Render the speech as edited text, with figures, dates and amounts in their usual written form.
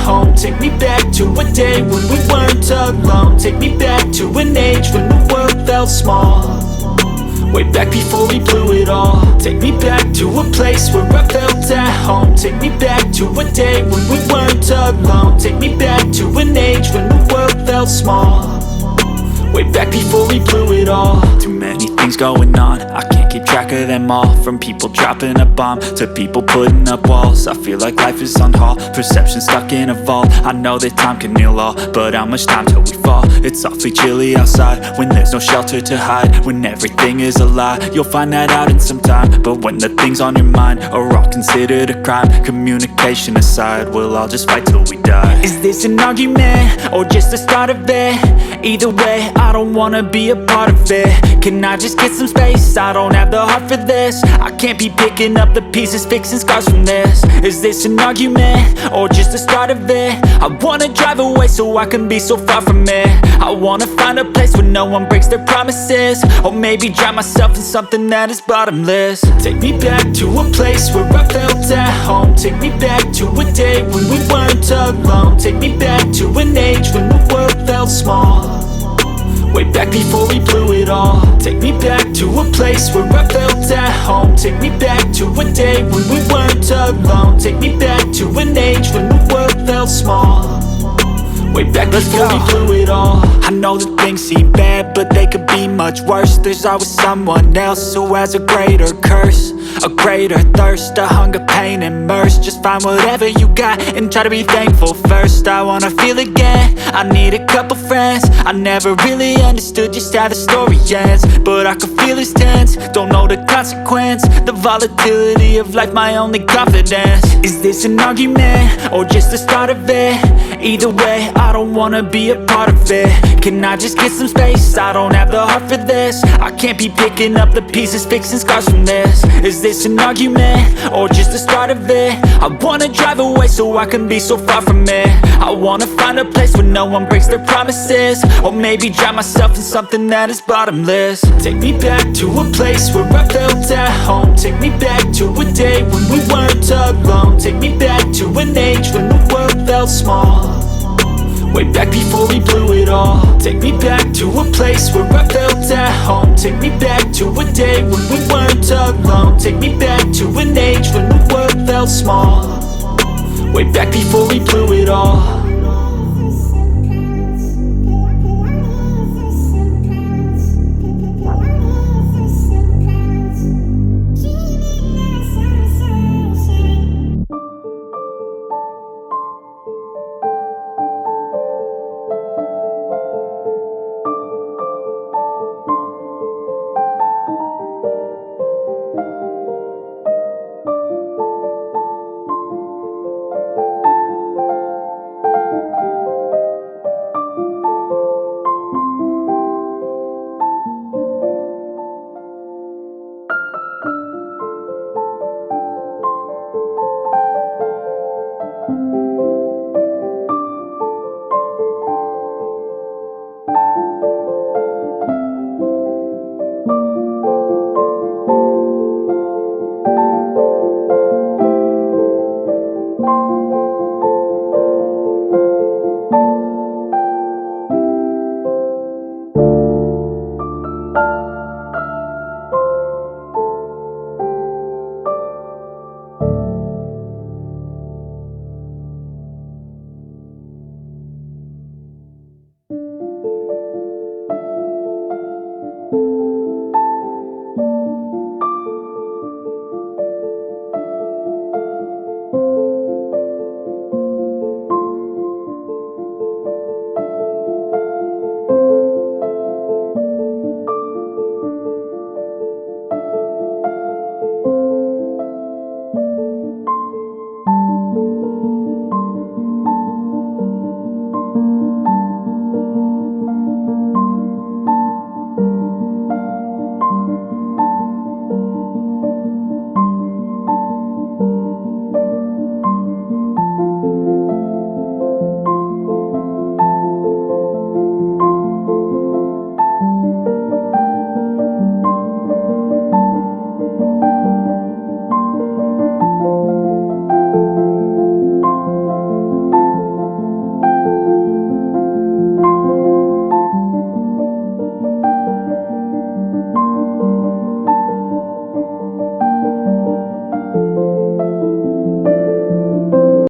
home. Take me back to a day when we weren't alone. Take me back to an age when the world felt small, way back before we blew it all. Take me back to a place where I felt at home. Take me back to a day when we weren't alone. Take me back to an age when the world felt small, way back before we blew it all. Too many things going on, I can't keep track of them all. From people dropping a bomb to people putting up walls. I feel like life is on hold, perception stuck in a vault. I know that time can heal all, but how much time till we fall? It's awfully chilly outside when there's no shelter to hide. When everything is a lie, you'll find that out in some time. But when the things on your mind are all considered a crime, communication aside, we'll all just fight till we die. Is this an argument or just the start of it? Either way, I don't wanna be a part of it. Can I just get some space? I don't have the heart for this. I can't be picking up the pieces, fixing scars from this. Is this an argument or just the start of it? I wanna drive away so I can be so far from it. I wanna find a place where no one breaks their promises, or maybe drown myself in something that is bottomless. Take me back to a place where I felt at home. Take me back to a day when we weren't alone. Take me back to an age when the world felt small, way back before we blew it all. Take me back to a place where I felt at home. Take me back to a day when we weren't alone. Take me back to an age when the world felt small, way back before we blew it all. I know that things seem bad, but they could be much worse. There's always someone else who has a greater curse, a greater thirst, a hunger, pain, and mercy. Just find whatever you got and try to be thankful first. I wanna feel again, I need a couple friends. I never really understood just how the story ends, but I can feel it's tense, don't know the consequence. The volatility of life, my only confidence. Is this an argument or just the start of it? Either way, I don't wanna be a part of it. Can I just get some space? I don't have the heart for this. I can't be picking up the pieces, fixing scars from this. Is this an argument or just the start of it? I wanna drive away so I can be so far from it. I wanna find a place where no one breaks their promises, or maybe drown myself in something that is bottomless. Take me back to a place where I felt at home. Take me back to a day when we weren't alone. Take me back to an age when the world felt small, way back before we blew it all. Take me back to a place where I felt at home. Take me back to a day when we weren't alone. Take me back to an age when the world felt small, way back before we blew it all.